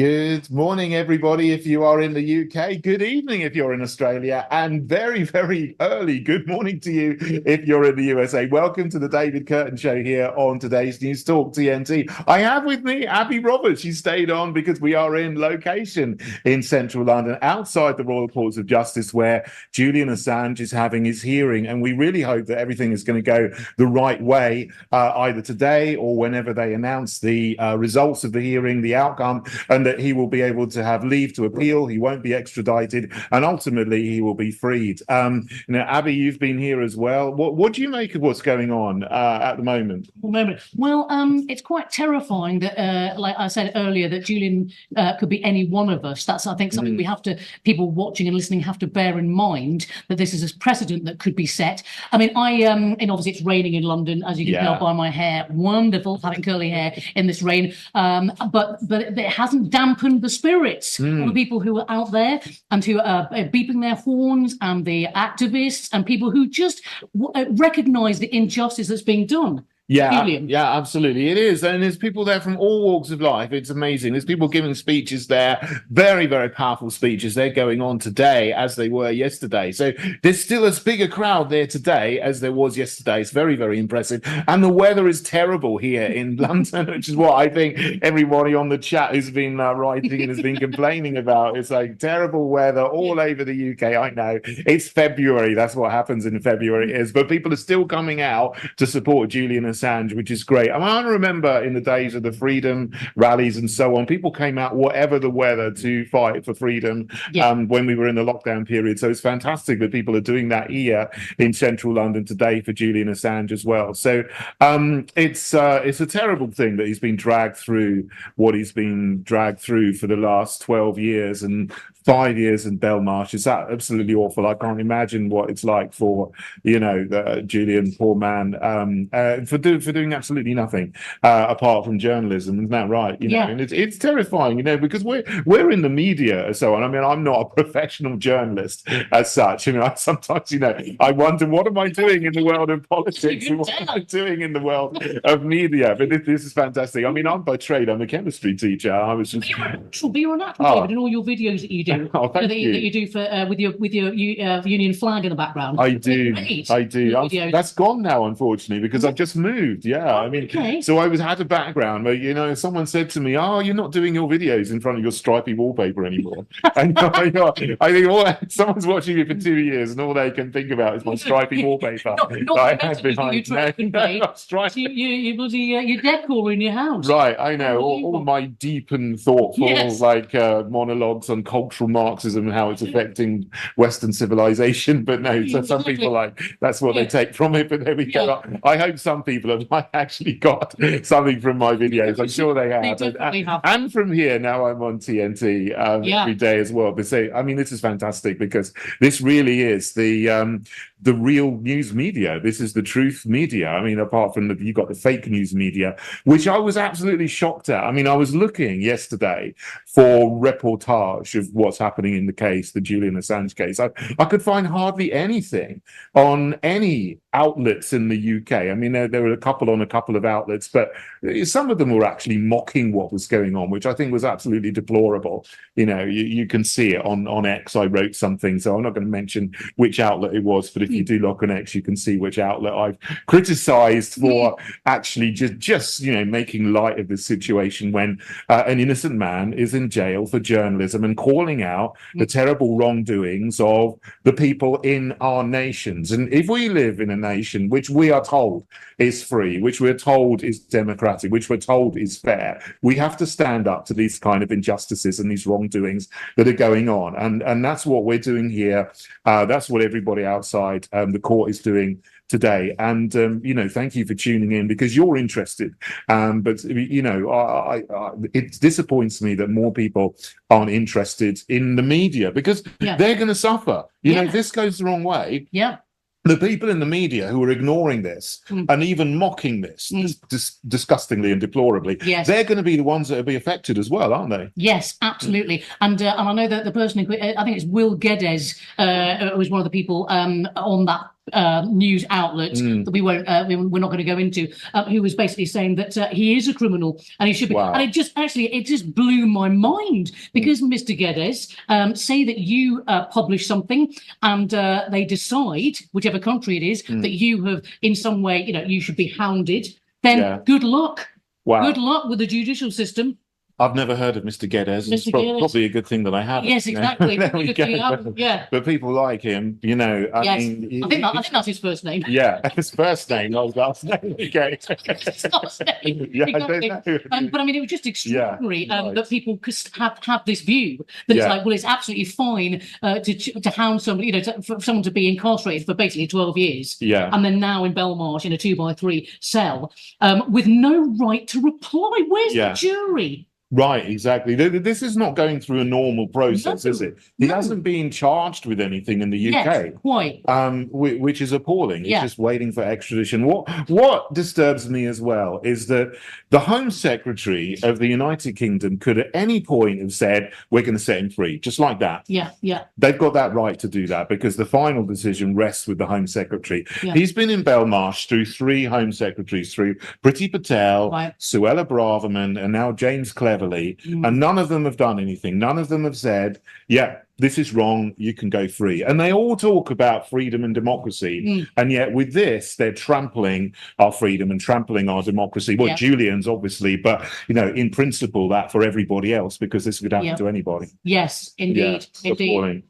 Good morning, everybody, if you are in the UK. Good evening if you're in Australia. And very, very early good morning to you if you're in the USA. Welcome to the David Kurten Show here on today's News Talk TNT. I have with me Abi Roberts. She stayed on because we are in location in central London, outside the Royal Courts of Justice, where Julian Assange is having his hearing. And we really hope that everything is going to go the right way, either today or whenever they announce the results of the hearing, the outcome, and that he will be able to have leave to appeal. He won't be extradited, and ultimately he will be freed. Abi, you've been here as well. What do you make of what's going on at the moment? Well, it's quite terrifying that, like I said earlier, that Julian could be any one of us. That's, I think, something people watching and listening have to bear in mind, that this is a precedent that could be set. I mean, and obviously it's raining in London, as you can tell by my hair. Wonderful having curly hair in this rain, but it hasn't dampened the spirits of the people who are out there and who are beeping their horns, and the activists and people who just recognise the injustice that's being done. Yeah, absolutely. It is. And there's people there from all walks of life. It's amazing. There's people giving speeches there, very, very powerful speeches. They're going on today as they were yesterday. So there's still as big a crowd there today as there was yesterday. It's very, very impressive. And the weather is terrible here in London, which is what I think everybody on the chat who's been writing and has been complaining about. It's like terrible weather all over the UK. I know it's February. That's what happens in February is. But people are still coming out to support Julian Assange, which is great. I mean, I remember in the days of the freedom rallies and so on, people came out whatever the weather to fight for freedom when we were in the lockdown period. So it's fantastic that people are doing that here in central London today for Julian Assange as well. So it's a terrible thing that he's been dragged through what he's been dragged through for the last 12 years and 5 years in Belmarsh. It's absolutely awful. I can't imagine what it's like for, Julian, poor man, for doing absolutely nothing apart from journalism. Isn't that right? And it's terrifying, because we're in the media and so on. I mean, I'm not a professional journalist as such. Sometimes, I wonder, what am I doing in the world of politics and what am I doing in the world of media? But this is fantastic. I mean, I'm by trade, I'm a chemistry teacher. I was just... You're a natural, David, in all your videos that you do. Oh, thank you. That you do for with your Union flag in the background. I do. That's gone now, unfortunately, because I've just moved. So I had a background where someone said to me, "Oh, you're not doing your videos in front of your stripy wallpaper anymore." And I think someone's watching me for 2 years, and all they can think about is my stripy wallpaper. Your decor in your house. Right, I know. All my deep and thoughtful monologues on cultural Marxism and how it's affecting Western civilization. But no, so some people that's what they take from it. But there we go. I hope some people have actually got something from my videos. I'm sure they have. And from here, now I'm on TNT every day as well. But this is fantastic because this really is the real news media. This is the truth media. I mean, apart from you got the fake news media, which I was absolutely shocked at. I mean, I was looking yesterday for reportage of what's happening in the case, the Julian Assange case. I could find hardly anything on any outlets in the UK. I mean, there were a couple of outlets, but some of them were actually mocking what was going on, which I think was absolutely deplorable. You can see it on X. I wrote something, so I'm not going to mention which outlet it was, but if you do look on X, you can see which outlet I've criticized for actually just making light of this situation when an innocent man is in jail for journalism and calling out the terrible wrongdoings of the people in our nations. And if we live in a nation which we are told is free, which we're told is democratic, which we're told is fair, we have to stand up to these kind of injustices and these wrongdoings that are going on. And that's what we're doing here. That's what everybody outside the court is doing today. And thank you for tuning in because you're interested. But it disappoints me that more people aren't interested in the media because they're going to suffer. This goes the wrong way. The people in the media who are ignoring this and even mocking this disgustingly and deplorably, they're going to be the ones that will be affected as well, aren't they? Yes, absolutely. And I know that the person, I think it's Will Geddes, was one of the people on that news outlet that we're not going to go into, who was basically saying that he is a criminal and he should be. Wow. And it just blew my mind, because Mr. Geddes, say that you publish something and they decide, whichever country it is, that you have in some way, you should be hounded. Then good luck. Wow. Good luck with the judicial system. I've never heard of Mr. Geddes. It's probably a good thing that I haven't. Yes, exactly. There we go. Yeah. But people like him, I mean, I think that's his first name. Yeah, his first name, not his last name. Okay. His last name. Yeah, Exactly. I don't know. But I mean, it was just extraordinary right. that people could have this view that it's like, well, it's absolutely fine to hound somebody, for someone to be incarcerated for basically 12 years. Yeah. And then now in Belmarsh in a 2x3 cell with no right to reply. Where's the jury? Right, exactly. This is not going through a normal process, No, is it? He hasn't been charged with anything in the UK. Yes, quite. Which is appalling. He's Yeah. just waiting for extradition. What disturbs me as well is that the Home Secretary of the United Kingdom could at any point have said, we're going to set him free, just like that. Yeah, yeah. They've got that right to do that because the final decision rests with the Home Secretary. Yeah. He's been in Belmarsh through 3 Home Secretaries, through Priti Patel, Right. Suella Braverman, and now James Cleverly. And none of them have done anything. None of them have said, yeah, this is wrong, you can go free. And they all talk about freedom and democracy. And yet with this, they're trampling our freedom and trampling our democracy. Well, Julian's obviously, but, in principle, that for everybody else, because this could happen to anybody. Yes, indeed. Yeah, Indeed. appalling.